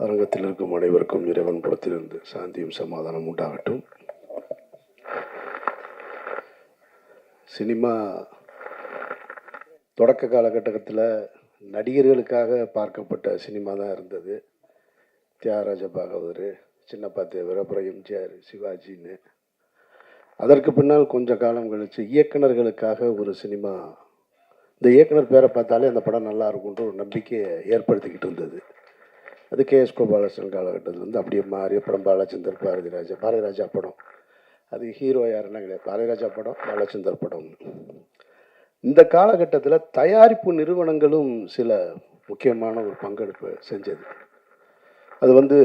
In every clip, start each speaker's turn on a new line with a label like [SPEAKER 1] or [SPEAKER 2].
[SPEAKER 1] அரங்கத்தில் இருக்கும் அனைவருக்கும் இறைவன் புறத்திலிருந்து சாந்தியும் சமாதானம் உண்டாகட்டும். சினிமா தொடக்க காலகட்டத்தில் நடிகர்களுக்காக பார்க்கப்பட்ட சினிமா தான் இருந்தது. தியாகராஜ பாகவதர், சின்னப்பா தேவர், அப்புறம் எம்ஜிஆர், சிவாஜின்னு. அதற்கு பின்னால் கொஞ்ச காலம் கழித்து இயக்குநர்களுக்காக ஒரு சினிமா, இந்த இயக்குனர் பேரை பார்த்தாலே அந்த படம் நல்லா இருக்கும்ன்ற ஒரு நம்பிக்கையை ஏற்படுத்திக்கிட்டு இருந்தது. அது கேஎஸ் கோபாலகிருஷ்ணன் காலகட்டத்தில் வந்து அப்படியே மாறி அப்புறம் பாலச்சந்தர், பாரதிராஜா படம். அது ஹீரோ யாருன்னா கிடையாது, பாரதிராஜா படம், பாலச்சந்தர் படம். இந்த காலகட்டத்தில் தயாரிப்பு நிறுவனங்களும் சில முக்கியமான ஒரு பங்கெடுப்பு செஞ்சது. அது வந்து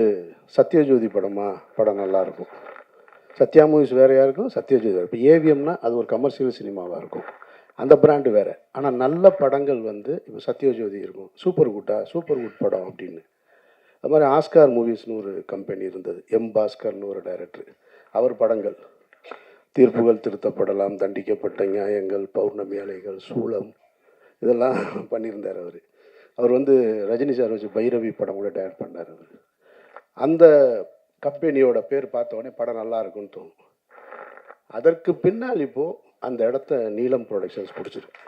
[SPEAKER 1] சத்யஜோதி படம் நல்லாயிருக்கும். சத்யா மூவிஸ் வேறையாக இருக்கும், சத்யஜோதி வேறு. இப்போ ஏவிஎம்னா அது ஒரு கமர்ஷியல் சினிமாவாக இருக்கும், அந்த பிராண்டு வேறு. ஆனால் நல்ல படங்கள் வந்து இப்போ சத்யஜோதி இருக்கும், சூப்பர் குட் படம் அப்படின்னு. அது மாதிரி ஆஸ்கார் மூவிஸ்னு ஒரு கம்பெனி இருந்தது, எம் பாஸ்கர்னு ஒரு டைரக்டர். அவர் படங்கள் தீர்ப்புகள் திருத்தப்படலாம், தண்டிக்கப்பட்ட நியாயங்கள், பௌர்ணமி அலைகள், சூளம், இதெல்லாம் பண்ணியிருந்தார் அவர். அவர் வந்து ரஜினி சார் வச்சு பைரவி படம் கூட டைரக்ட் பண்ணார் அவர். அந்த கம்பெனியோட பேர் பார்த்த உடனே படம் நல்லா இருக்குன்னு தோணும். அதற்கு பின்னால் இப்போது அந்த இடத்த நீலம் ப்ரொடக்ஷன்ஸ் பிடிச்சிருக்கு.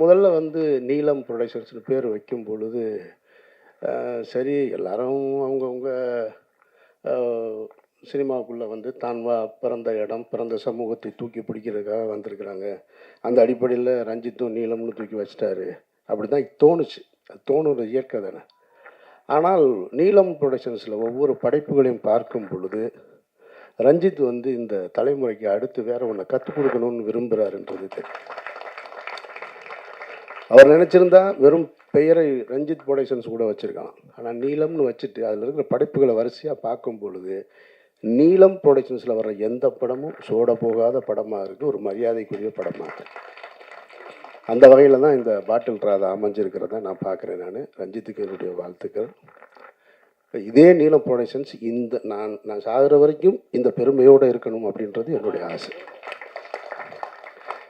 [SPEAKER 1] முதல்ல வந்து நீலம் ப்ரொடக்ஷன்ஸ்னு பேர் வைக்கும் பொழுது சரி, எல்லாரும் அவங்கவுங்க சினிமாவுக்குள்ளே வந்து தான் பிறந்த இடம், பிறந்த சமூகத்தை தூக்கி பிடிக்கிறதுக்காக வந்திருக்கிறாங்க. அந்த அடிப்படையில் ரஞ்சித்தும் நீலம்னு தூக்கி வச்சிட்டாரு, அப்படி தான் தோணுச்சு. அது தோணுற இயற்கை தானே. ஆனால் நீலம் ப்ரொடக்ஷன்ஸில் ஒவ்வொரு படைப்புகளையும் பார்க்கும் பொழுது ரஞ்சித் வந்து இந்த தலைமுறைக்கு அடுத்து வேற ஒன்றை கற்றுக் கொடுக்கணும்னு விரும்புகிறாருன்றது தெரியும். அவர் நினச்சிருந்தா வெறும் பெயரை ரஞ்சித் ப்ரொடக்ஷன்ஸ் கூட வச்சுருக்கலாம். ஆனால் நீலம்னு வச்சுட்டு அதில் இருக்கிற படைப்புகளை வரிசையாக பார்க்கும் பொழுது நீலம் ப்ரொடக்ஷன்ஸில் வர்ற எந்த படமும் சோட போகாத படமாக இருக்குது, ஒரு மரியாதைக்குரிய படமாக இருக்குது. அந்த வகையில் தான் இந்த பாட்டில் ராதா அமைஞ்சிருக்கிறத நான் பார்க்குறேன். ரஞ்சித்துக்கு என்னுடைய வாழ்த்துக்கள். இதே நீலம் ப்ரொடக்ஷன்ஸ் நான் சாகிற வரைக்கும் இந்த பெருமையோடு இருக்கணும் அப்படின்றது என்னுடைய ஆசை.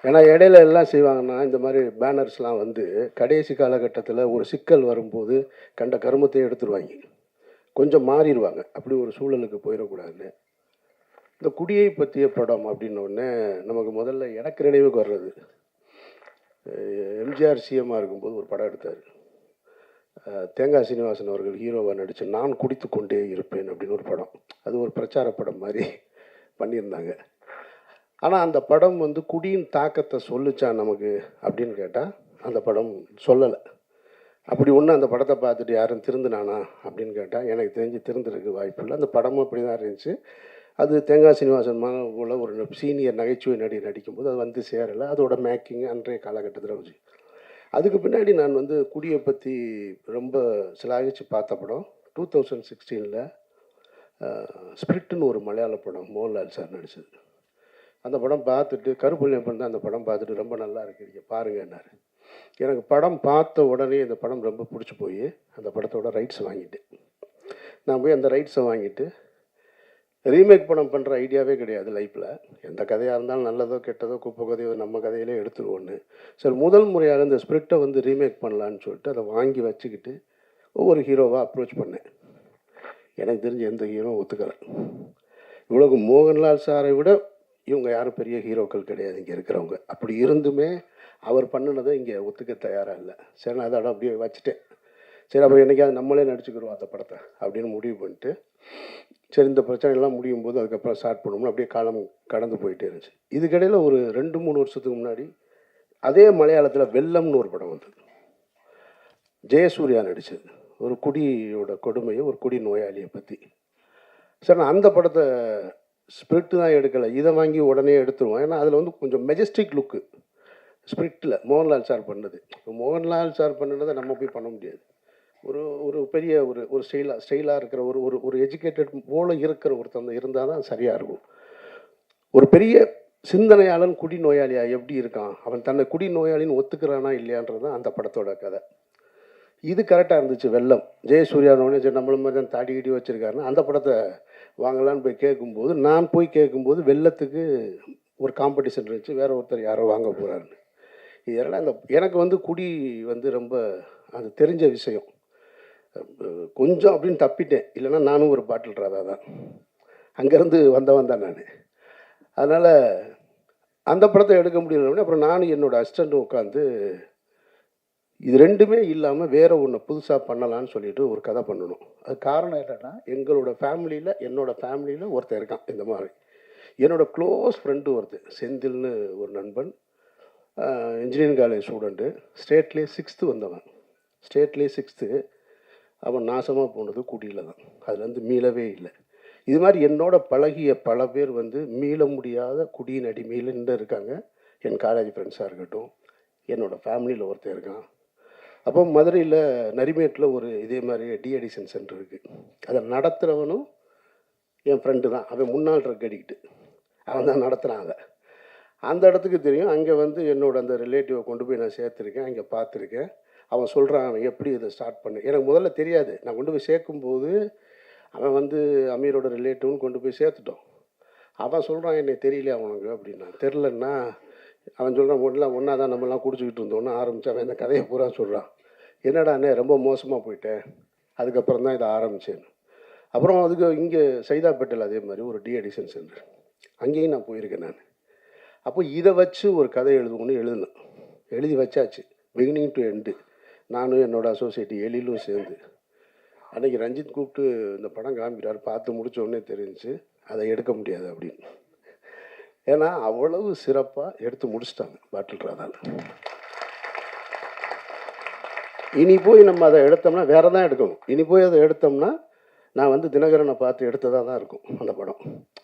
[SPEAKER 1] ஏன்னா இடையில எல்லாம் செய்வாங்கன்னா, இந்த மாதிரி பேனர்ஸ்லாம் வந்து கடைசி காலகட்டத்தில் ஒரு சிக்கல் வரும்போது கண்ட கருமத்தையும் எடுத்துருவாங்க, கொஞ்சம் மாறிடுவாங்க. அப்படி ஒரு சூழலுக்கு போயிடக்கூடாது. இந்த குடியை பற்றிய படம் அப்படின்னோடனே நமக்கு முதல்ல எனக்கு நினைவுக்கு வர்றது, எம்ஜிஆர் சிஎம்மாக இருக்கும்போது ஒரு படம் எடுத்தார். தேங்காய் சீனிவாசன் அவர்கள் ஹீரோவாக நடித்து நான் குடித்து கொண்டே இருப்பேன் அப்படின்னு ஒரு படம். அது ஒரு பிரச்சார படம் மாதிரி பண்ணியிருந்தாங்க. ஆனால் அந்த படம் வந்து குடியின் தாக்கத்தை சொல்லிச்சா நமக்கு அப்படின்னு கேட்டால் அந்த படம் சொல்லலை. அப்படி ஒன்று அந்த படத்தை பார்த்துட்டு யாரும் திருந்தினானா அப்படின்னு கேட்டால் எனக்கு தெரிஞ்சு திருந்துறதுக்கு வாய்ப்பு இல்லை. அந்த படமும் அப்படி தான் இருந்துச்சு. அது தேங்காய் சீனிவாசன் போல் ஒரு சீனியர் நகைச்சுவை நடிக்கும்போது அது வந்து சேரலை. அதோட மேக்கிங் அன்றைய காலகட்டத்தில் வச்சு. அதுக்கு பின்னாடி நான் வந்து குடியை பற்றி ரொம்ப சிலாகிச்சு பார்த்த படம் 2016 ஸ்பிரிட்னு ஒரு மலையாள படம், மோகன்லால் சார் நடித்தது. அந்த படம் பார்த்துட்டு கருப்புள்ளியப்பன் தான் அந்த படம் பார்த்துட்டு ரொம்ப நல்லா இருக்குறீங்க பாருங்கன்னாரு. எனக்கு படம் பார்த்த உடனே இந்த படம் ரொம்ப பிடிச்சி போய் அந்த படத்தோட ரைட்ஸ் வாங்கிட்டேன். நான் போய் அந்த ரைட்ஸை வாங்கிட்டு ரீமேக் படம் பண்ணுற ஐடியாவே கிடையாது லைஃப்பில். எந்த கதையாக இருந்தாலும் நல்லதோ கெட்டதோ குப்பை கதையோ நம்ம கதையிலே எடுத்துருவோன்னு சரி முதல் முறையாக இந்த ஸ்பிரிட்டை வந்து ரீமேக் பண்ணலான்னு சொல்லிட்டு அதை வாங்கி வச்சுக்கிட்டு ஒவ்வொரு ஹீரோவாக அப்ரோச் பண்ணேன். எனக்கு தெரிஞ்ச எந்த ஹீரோ ஒத்துக்கலை. இவ்வளவு மோகன்லால் சாரை விட இவங்க யாரும் பெரிய ஹீரோக்கள் கிடையாது இங்கே இருக்கிறவங்க. அப்படி இருந்துமே அவர் பண்ணினதை இங்கே ஒத்துக்க தயாராக இல்லை. சரி, நான் அதோட அப்படியே வச்சுட்டேன். சரி, அப்புறம் என்றைக்காவது நம்மளே நடிச்சுக்கிறோம் அந்த படத்தை அப்படின்னு முடிவு பண்ணிட்டு, சரி இந்த பிரச்சனைலாம் முடியும் போது அதுக்கப்புறம் ஸ்டார்ட் பண்ணணும்னு அப்படியே காலம் கடந்து போயிட்டே இருந்துச்சு. இதுக்கிடையில் ஒரு 2-3 வருஷத்துக்கு முன்னாடி அதே மலையாளத்தில் வெள்ளம்னு ஒரு படம் வந்தது, ஜெயசூர்யா நடித்தது. ஒரு குடியோட கொடுமையை, ஒரு குடி நோயாளியை பற்றி. சரி, நான் அந்த படத்தை ஸ்பிரிட்டு தான் எடுக்கலை, இதை வாங்கி உடனே எடுத்துருவோம். ஏன்னா அதில் வந்து கொஞ்சம் மெஜஸ்டிக் லுக்கு ஸ்பிரிட்டில் மோகன்லால் சார் பண்ணது. இப்போ மோகன்லால் சார் பண்ணினதை நம்ம போய் பண்ண முடியாது. ஒரு பெரிய ஒரு ஸ்டைலாக இருக்கிற ஒரு எஜுகேட்டட் போல இருக்கிற ஒருத்தன் இருந்தால் தான் சரியாக இருக்கும். ஒரு பெரிய சிந்தனையாளன் குடி நோயாளியா எப்படி இருக்கான், அவன் தன்னை குடி நோயாளின்னு ஒத்துக்கிறானா இல்லையான்றது தான் அந்த படத்தோட கதை. இது கரெக்டாக இருந்துச்சு. வெள்ளம் ஜெயசூர்யானோடனே சரி நம்மள மாதிரி தான் தாடி கிடி வச்சுருக்காருன்னா அந்த படத்தை வாங்கலான்னு போய் கேட்கும்போது, நான் போய் கேட்கும்போது வெள்ளத்துக்கு ஒரு காம்படிஷன் இருந்துச்சு, வேறு ஒருத்தர் யாரோ வாங்க போகிறாருன்னு. இதெல்லாம் எனக்கு வந்து குடி வந்து ரொம்ப அது தெரிஞ்ச விஷயம். கொஞ்சம் அப்படின்னு தப்பிட்டேன், இல்லைன்னா நானும் ஒரு பாட்டில் ராதா தான். அங்கேருந்து வந்தவன் தான் நான். அதனால் அந்த படத்தை எடுக்க முடியல. அப்புறம் நானும் என்னோடய அசிஸ்டண்ட்டும் உட்காந்து இது ரெண்டுமே இல்லாமல் வேற ஒன்று புதுசாக பண்ணலான்னு சொல்லிட்டு ஒரு கதை பண்ணணும். அது காரணம் என்னென்னா, எங்களோட ஃபேமிலியில் என்னோடய ஃபேமிலியில் ஒருத்தர் இருக்கான் இந்த மாதிரி. என்னோடய க்ளோஸ் ஃப்ரெண்டு ஒருத்தர் செந்தில்னு ஒரு நண்பன், இன்ஜினியரிங் காலேஜ் ஸ்டூடெண்ட்டு, ஸ்டேட்லேயே 6th வந்தவன். ஸ்டேட்லேயே 6th. அவன் நாசமாக போனது குடியில் தான். அதுலேருந்து மீளவே இல்லை. இது மாதிரி என்னோட பழகிய பல பேர் வந்து மீள முடியாத குடியின் அடிமையில் இன்னும் இருக்காங்க. என் காலேஜ் ஃப்ரெண்ட்ஸாக இருக்கட்டும், என்னோடய ஃபேமிலியில் ஒருத்தர் இருக்கான். அப்போ மதுரையில் நரிமேட்டில் ஒரு இதே மாதிரி டிஅடிக்ஷன் சென்டர் இருக்குது. அதை நடத்துகிறவனும் என் ஃப்ரெண்டு தான். அவன் முன்னாள் ட்ரக் அடிக்ட்டு, அவன் தான் நடத்துகிறான் அதை. அந்த இடத்துக்கு தெரியும். அங்கே வந்து என்னோடய அந்த ரிலேட்டிவை கொண்டு போய் நான் சேர்த்துருக்கேன், அங்கே பார்த்துருக்கேன். அவன் சொல்கிறான் அவன் எப்படி இதை ஸ்டார்ட் பண்ணு. எனக்கு முதல்ல தெரியாது. நான் கொண்டு போய் சேர்க்கும்போது அவன் வந்து அமீரோட ரிலேட்டிவ்னு கொண்டு போய் சேர்த்துட்டோம். அவன் சொல்கிறான் என்னை தெரியல அவனுக்கு அப்படின்னா. தெரிலன்னா அவன் சொல்கிறான் ஒன்றா தான் நம்மளாம் குடிச்சிக்கிட்டு இருந்தோன்னு ஆரம்பித்தான். அவன் இந்த கதையை பூரா சொல்கிறான். என்னடா அண்ணே ரொம்ப மோசமாக போயிட்டேன், அதுக்கப்புறம் தான் இதை ஆரம்பித்தேன். அப்புறம் அதுக்கு இங்கே சைதாப்பேட்டையில் அதே மாதிரி ஒரு டிஅடிக்ஷன் சென்டர், அங்கேயும் நான் போயிருக்கேன் நான். அப்போ இதை வச்சு ஒரு கதை எழுதினேன். எழுதி வச்சாச்சு, பிகினிங் டு எண்டு. நானும் என்னோடய அசோசியேட் எழிலும் சேர்ந்து. அன்றைக்கி ரஞ்சித் கூப்பிட்டு இந்த படம் காமிக்கிறார். பார்த்து முடித்தோடனே தெரிஞ்சு அதை எடுக்க முடியாது அப்படின்னு. ஏன்னா அவ்வளவு சிறப்பாக எடுத்து முடிச்சிட்டாங்க பாட்டில் ராதாவில். இனி போய் நம்ம அதை எடுத்தோம்னா வேறு தான் எடுக்கணும். இனி போய் அதை எடுத்தோம்னா நான் வந்து தினகரனை பார்த்து எடுத்ததாக தான் இருக்கும் அந்த படம்.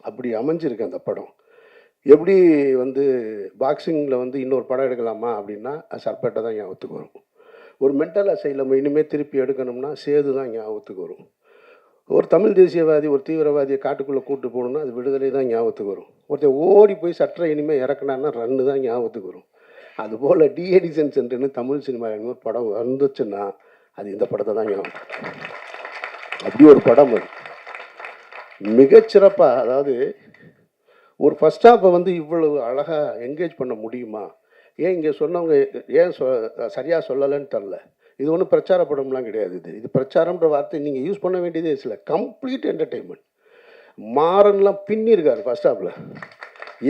[SPEAKER 1] அப்படி அமைஞ்சிருக்கு அந்த படம். எப்படி வந்து பாக்ஸிங்கில் வந்து இன்னொரு படம் எடுக்கலாமா அப்படின்னா சர்பேட்டை தான் ஞாபகத்துக்கு வரும். ஒரு மென்டல் அசைலம் இனிமேல் திருப்பி எடுக்கணும்னா சேது தான் ஞாபகத்துக்கு வரும். ஒரு தமிழ் தேசியவாதி ஒரு தீவிரவாதியை காட்டுக்குள்ளே கூப்பிட்டு போகணுன்னா அது விடுதலை தான் ஞாபகத்துக்கு வரும். ஒருத்தர் ஓடி போய் சற்றை இனிமேல் இறக்குனான்னா ரன்னு தான் ஞாபகத்துக்கு வரும். அதுபோல் டிஅடிக்ஷன் சென்டர்னு தமிழ் சினிமா ஒரு படம் வந்துச்சுன்னா அது இந்த படத்தை தான் ஞாபகம். அப்படி ஒரு படம் அது மிகச்சிறப்பாக. அதாவது ஒரு ஃபஸ்ட் ஹாஃபை வந்து இவ்வளவு அழகாக என்கேஜ் பண்ண முடியுமா? ஏன் இங்கே சொன்னவங்க ஏன் சரியாக சொல்லலைன்னு தெரில. இது ஒன்றும் பிரச்சார படம்லாம் கிடையாது. இது பிரச்சாரம்ன்ற வார்த்தை நீங்கள் யூஸ் பண்ண வேண்டியதே இல்லை. Complete entertainment. மாறன்லாம் பின்னிருக்காரு ஃபஸ்ட் ஹாஃபில்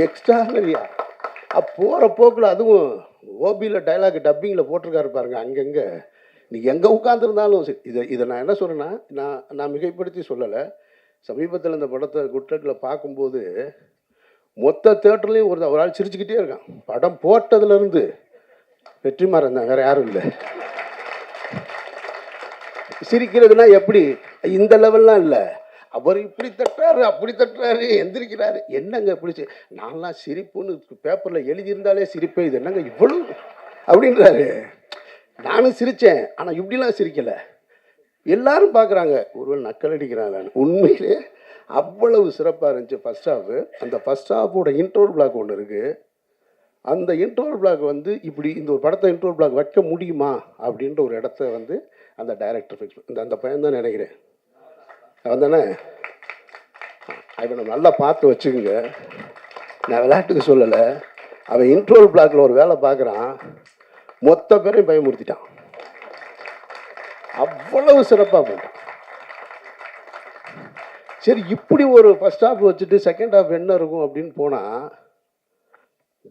[SPEAKER 1] எக்ஸ்ட்ரானரியா. போகிற போக்கில் அதுவும் ஓபியில் டைலாக் டப்பிங்கில் போட்டிருக்காரு பாருங்கள். அங்கங்கே நீங்கள் எங்கே உட்காந்துருந்தாலும் சரி. இதை நான் என்ன சொல்கிறேன்னா, நான் மிகைப்படுத்தி சொல்லலை. சமீபத்தில் இந்த படத்தை குட்லட்டில் பார்க்கும்போது மொத்த தேட்டர்லேயும் ஒரு ஆள் சிரிச்சுக்கிட்டே இருக்கான். படம் போட்டதுலேருந்து வெற்றிமாறன் தான், வேறு யாரும் இல்லை. சிரிக்கிறதுனா எப்படி இந்த லெவல்லாம் இல்லை. அவர் இப்படி தட்டுறாரு அப்படி தட்டுறாரு எந்திரிக்கிறாரு. என்னங்க இப்படி நான்லாம் சிரிப்புன்னு பேப்பரில் எழுதியிருந்தாலே சிரிப்பேன், இது என்னங்க இவ்வளவு அப்படின்றாரு. நானும் சிரித்தேன், ஆனால் இப்படிலாம் சிரிக்கலை. எல்லாரும் பார்க்குறாங்க, ஒருவேளை நக்கல் அடிக்கிறாங்க. உண்மையிலே அவ்வளவு சிறப்பாக இருந்துச்சு ஃபஸ்ட் ஹாஃபு. அந்த ஃபஸ்ட் ஹாஃபோட இன்ட்ரோல் பிளாக் ஒன்று இருக்குது. அந்த இன்ட்ரோல் பிளாக் வந்து இப்படி இந்த ஒரு படத்தை இன்ட்ரோல் பிளாக் வைக்க முடியுமா அப்படின்ற ஒரு இடத்த வந்து அந்த டைரக்டர் ஃபிக்ஸ் அந்த பையன் தான் நினைக்கிறேன். அவன் தானே? அவனை நல்லா பார்த்து வச்சுக்கோங்க. நான் விளையாட்டுக்கு சொல்லலை. அவன் இன்ட்ரோல் பிளாக்கில் ஒரு வேலை பார்க்குறான், மொத்த பேரையும் பயமுறுத்திட்டான். அவ்வளவு சிறப்பாக போட்டான். சரி, இப்படி ஒரு ஃபஸ்ட் ஹாஃப் வச்சுட்டு செகண்ட் ஹாஃப் என்ன இருக்கும் அப்படின்னு போனால்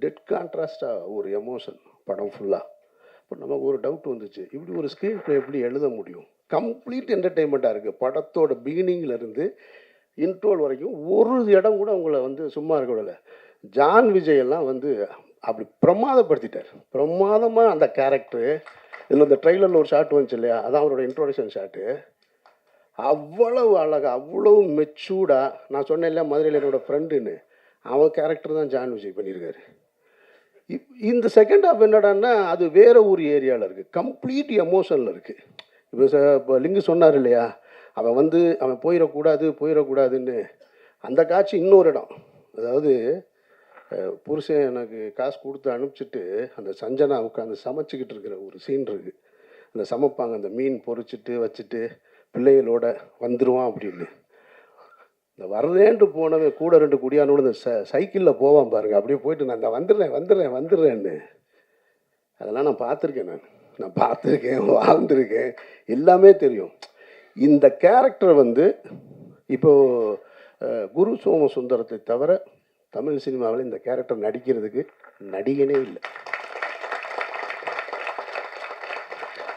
[SPEAKER 1] டெட் கான்ட்ராஸ்டாக ஒரு எமோஷன் படம் ஃபுல்லாக. இப்போ நமக்கு ஒரு டவுட் வந்துச்சு, இப்படி ஒரு ஸ்க்ரீன் ப்ளே எப்படி எழுத முடியும்? கம்ப்ளீட் என்டர்டெயின்மெண்ட்டாக இருக்குது. படத்தோட பிகினிங்லேருந்து இன்ட்ரோல் வரைக்கும் ஒரு இடம் கூட உங்களை வந்து சும்மா இருக்க விடலை. ஜான் விஜய் எல்லாம் வந்து அப்படி பிரமாதப்படுத்திட்டார். பிரமாதமாக அந்த கேரக்டரு. இதில் இந்த ட்ரெய்லரில் ஒரு ஷாட் வந்துச்சு இல்லையா, அதான் அவரோட இன்ட்ரோடக்ஷன் ஷாட்டு. அவ்வளவு அழகாக அவ்வளவு மெச்சூர்டாக. நான் சொன்னேன் இல்லையா மதுரையில் என்னோடய ஃப்ரெண்டுன்னு, அவன் கேரக்டர் தான் ஜான் விஜய் பண்ணியிருக்காரு. இந்த செகண்ட் ஹாஃப் என்னடான்னா அது வேறு ஒரு ஏரியாவில் இருக்குது, கம்ப்ளீட் எமோஷனில் இருக்குது. இப்போ லிங்கு சொன்னார் இல்லையா, அவன் வந்து அவன் போயிடக்கூடாதுன்னு. அந்த காட்சி இன்னொரு இடம். அதாவது புருஷன் எனக்கு காசு கொடுத்து அனுப்பிச்சிட்டு அந்த சஞ்சனா உட்காந்து சமைச்சிக்கிட்டு இருக்கிற ஒரு சீன் இருக்குது. அந்த சமைப்பாங்க, அந்த மீன் பொரிச்சிட்டு வச்சுட்டு பிள்ளைகளோட வந்துடுவான் அப்படின்னு. இந்த வரலேன்ட்டு போனவன் கூட 2 குடியானோட இந்த சைக்கிளில் போவான் பாருங்கள். அப்படியே போயிட்டு நான் இந்த வந்துடுறேன்னு அதெல்லாம் நான் பார்த்துருக்கேன். நான் பார்த்துருக்கேன், வாழ்ந்திருக்கேன், எல்லாமே தெரியும். இந்த கேரக்டர் வந்து இப்போது குரு சோமசுந்தரத்தை தவிர தமிழ் சினிமாவில் இந்த கேரக்டர் நடிக்கிறதுக்கு நடிகனே இல்லை.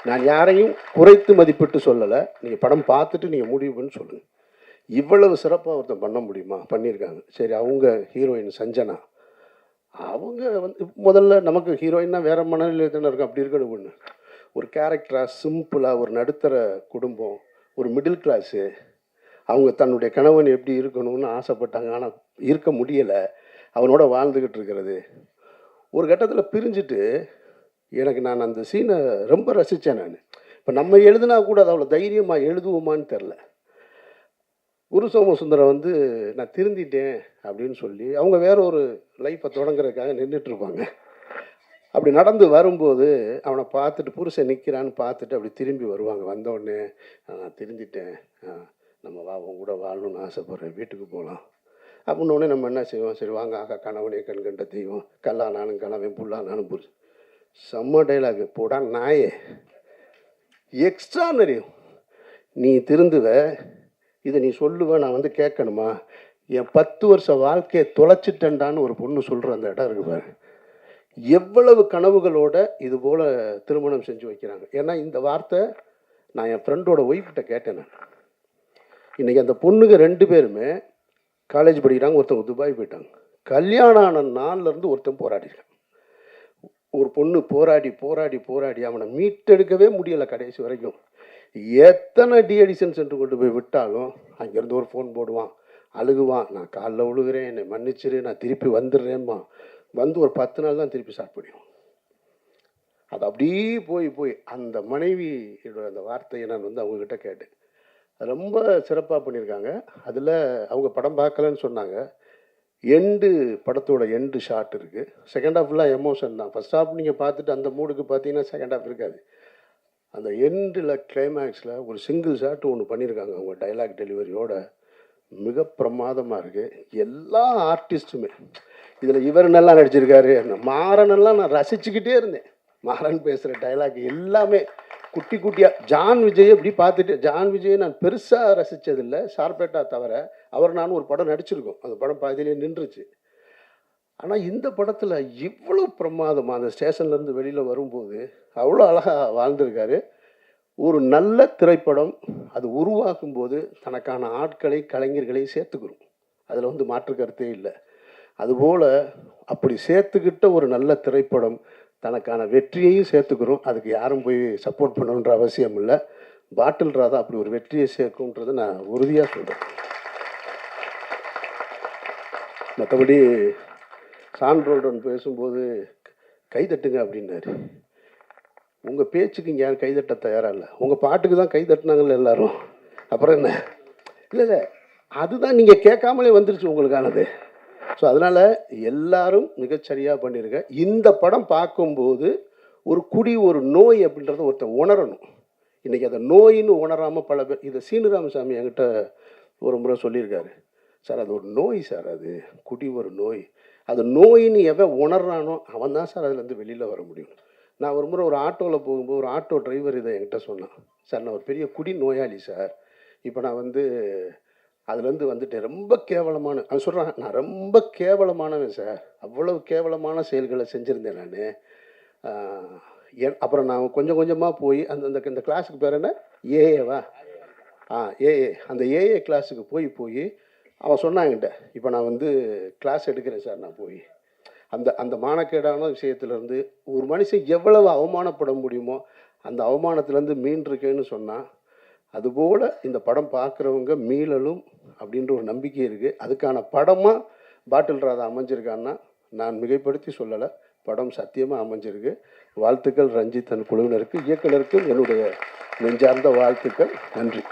[SPEAKER 1] நான் யாரையும் குறைத்து மதிப்பிட்டு சொல்லலை. நீங்கள் படம் பார்த்துட்டு நீங்கள் முடிவு பண்ணி சொல்லுங்கள். இவ்வளவு சிறப்பாக ஒருத்தன் பண்ண முடியுமா? பண்ணியிருக்காங்க. சரி, அவங்க ஹீரோயின் சஞ்சனா, அவங்க வந்து முதல்ல நமக்கு ஹீரோயின்னா வேறு மனநிலையில் தானே இருக்கும். அப்படி இருக்கணும் ஒன்று. ஒரு கேரக்டராக சிம்பிளாக ஒரு நடுத்தர குடும்பம், ஒரு மிடில் கிளாஸு, அவங்க தன்னுடைய கணவன் எப்படி இருக்கணும்னு ஆசைப்பட்டாங்க. ஆனால் இருக்க முடியலை. அவனோட வாழ்ந்துக்கிட்டு இருக்கிறது. ஒரு கட்டத்தில் பிரிஞ்சுட்டு நான் அந்த சீனை ரொம்ப ரசித்தேன். நான் இப்போ நம்ம எழுதுனா கூட அது அவ்வளோ தைரியமாக எழுதுவோமான்னு தெரில. குரு சோமசுந்தரம் வந்து நான் திருந்திட்டேன் அப்படின்னு சொல்லி அவங்க வேற ஒரு லைஃப்பை தொடங்குறதுக்காக நின்றுட்டுருப்பாங்க. அப்படி நடந்து வரும்போது அவனை பார்த்துட்டு புருஷன் நிற்கிறான்னு பார்த்துட்டு அப்படி திரும்பி வருவாங்க. வந்தோடனே நான் திருந்திட்டேன், நம்ம உன் கூட வாழணும்னு ஆசைப்பட்றேன், வீட்டுக்கு போகலாம் அப்படின்னோடனே நம்ம என்ன செய்வோம்? சரி வாங்க ஆகா கணவனே கண் கண்ட தெய்வம், கல்லானாலும் கணவன் புல்லானாலும் புருஷன். செம்ம டைலாகு போடா நாயே, எக்ஸ்ட்ரானரி. நீ திருந்துவ, இதை நீ சொல்லுவ, நான் வந்து கேட்கணுமா? என் 10 வருஷ வாழ்க்கையை தொலைச்சிட்டேன்டான்னு ஒரு பொண்ணு சொல்கிற அந்த இடம் இருக்கு பாரு. எவ்வளவு கனவுகளோட இது போல் திருமணம் செஞ்சு வைக்கிறாங்க. ஏன்னா இந்த வார்த்தை நான் என் ஃப்ரெண்டோட ஒய்ஃப்கிட்ட கேட்டேன். நான் இன்றைக்கி அந்த பொண்ணுங்க 2 பேருமே காலேஜ் படிக்கிறாங்க. ஒருத்தவங்க துபாய் போயிட்டாங்க. கல்யாணம் ஆன நாள்லேருந்து ஒருத்தன் போராடிருக்கான். ஒரு பொண்ணு போராடி போராடி போராடி அவனை மீட்டெடுக்கவே முடியலை கடைசி வரைக்கும். எத்தனை டிஎடிஷன் சென்டர் கொண்டு போய் விட்டாலும் அங்கேருந்து ஒரு ஃபோன் போடுவான், அழுகுவான், நான் காலைல விழுகிறேன், என்னை மன்னிச்சிரு, நான் திருப்பி வந்துடுறேம்மா. வந்து ஒரு 10 நாள் தான் திருப்பி ஸ்டார்ட் பண்ணிடுவோம். அது அப்படியே போய் போய் அந்த மனைவியோட அந்த வார்த்தையை நான் வந்து அவங்கக்கிட்ட கேட்டேன். அது ரொம்ப சிறப்பாக பண்ணியிருக்காங்க. அதில் அவங்க படம் பார்க்கலன்னு சொன்னாங்க. எண்டு படத்தோட எண்டு ஷாட் இருக்குது. செகண்ட் ஹாஃப் ஃபுல்லாக எமோஷன் தான். ஃபஸ்ட் ஹாஃப் நீங்கள் பார்த்துட்டு அந்த மூடுக்கு பார்த்தீங்கன்னா செகண்ட் ஹாஃப் இருக்காது. அந்த எண்டில் கிளைமேக்ஸில் ஒரு சிங்கிள் ஷாட் ஒன்று பண்ணியிருக்காங்க. அவங்க டைலாக் டெலிவரியோட மிக பிரமாதமாக இருக்குது. எல்லா ஆர்டிஸ்ட்டுமே இதில் இவர் நல்லா நடிச்சிருக்காரு. மாறனெல்லாம் நான் ரசிச்சுக்கிட்டே இருந்தேன். மாறன் பேசுகிற டைலாக் எல்லாமே குட்டி குட்டியாக. ஜான் விஜய் அப்படி பார்த்துட்டு, ஜான் விஜயை நான் பெருசாக ரசித்ததில்லை, ஷார்பேட்டா தவிர. அவர் நானும் ஒரு படம் நடிச்சிருக்கோம். அந்த படம் பாதியிலே நின்றுச்சு. ஆனால் இந்த படத்தில் இவ்வளோ பிரமாதமாக அந்த ஸ்டேஷன்லேருந்து வெளியில் வரும்போது அவ்வளோ அழகாக வாழ்ந்திருக்காரு. ஒரு நல்ல திரைப்படம் அது உருவாக்கும் போது தனக்கான ஆட்களை, கலைஞர்களை சேர்த்துக்கிறோம். அதில் வந்து மாற்று கருத்தே இல்லை. அதுபோல் அப்படி சேர்த்துக்கிட்ட ஒரு நல்ல திரைப்படம் தனக்கான வெற்றியையும் சேர்த்துக்கிறோம். அதுக்கு யாரும் போய் சப்போர்ட் பண்ணணுன்ற அவசியம் இல்லை. பாட்டில் ராதா அப்படி ஒரு வெற்றியை சேர்க்கும்ன்றதை நான் உறுதியாக சொல்கிறேன். மற்றபடி சான்றோடன் பேசும்போது கைதட்டுங்க அப்படின்னாரு. உங்கள் பேச்சுக்கு இங்கே யாரும் கைதட்ட தயாராக இல்லை. உங்கள் பாட்டுக்கு தான் கைதட்டினாங்கல்ல எல்லாரும். அப்புறம் என்ன? இல்லை இல்லை, அதுதான் நீங்கள் கேட்காமலே வந்துருச்சு உங்களுக்கானது. ஸோ அதனால் எல்லாரும் மிகச்சரியாக பண்ணியிருக்க. இந்த படம் பார்க்கும்போது ஒரு குடி, ஒரு நோய் அப்படின்றத ஒருத்தன் உணரணும். இன்றைக்கி அதை நோயின்னு உணராமல் பல பேர், இதை சீனு ராமசாமி என்கிட்ட ஒரு முறை சொல்லியிருக்காரு. சார் அது ஒரு நோய் சார், அது குடி ஒரு நோய். அது நோயின்னு எவன் உணர்றானோ அவன் தான் சார் அதுலேருந்து வெளியில் வர முடியும். நான் ஒரு முறை ஒரு ஆட்டோவில் போகும்போது ஒரு ஆட்டோ டிரைவர் இதை என்கிட்ட சொன்னான். சார் நான் ஒரு பெரிய குடி நோயாளி சார், இப்போ நான் வந்து அதுலேருந்து வந்துட்டேன், ரொம்ப கேவலமான. அவன் சொல்கிறான், நான் ரொம்ப கேவலமானவன் சார், அவ்வளவு கேவலமான செயல்களை செஞ்சுருந்தேன் நான். அப்புறம் நான் கொஞ்சம் கொஞ்சமாக போய் அந்த கிளாஸுக்கு பேர் என்ன, ஏஏவா? ஏஏ. அந்த ஏஏ கிளாஸுக்கு போய் அவன் சொன்னாங்கிட்ட, இப்போ நான் வந்து கிளாஸ் எடுக்கிறேன் சார். நான் போய் அந்த மானக்கேடான விஷயத்துலேருந்து ஒரு மனுஷன் எவ்வளவு அவமானப்பட முடியுமோ அந்த அவமானத்துலேருந்து மீண்டிருக்கேன்னு சொன்னால், அதுபோல் இந்த படம் பார்க்குறவங்க மீளலும் அப்படின்ற ஒரு நம்பிக்கை இருக்குது. அதுக்கான படமாக பாட்டில் ராதா அமைஞ்சிருக்கான்னா நான் மிகைப்படுத்தி சொல்லலை, படம் சத்தியமாக அமைஞ்சிருக்கு. வாழ்த்துக்கள் ரஞ்சித் குழுவினருக்கு, இயக்குனருக்கும் என்னுடைய நெஞ்சார்ந்த வாழ்த்துக்கள். நன்றி.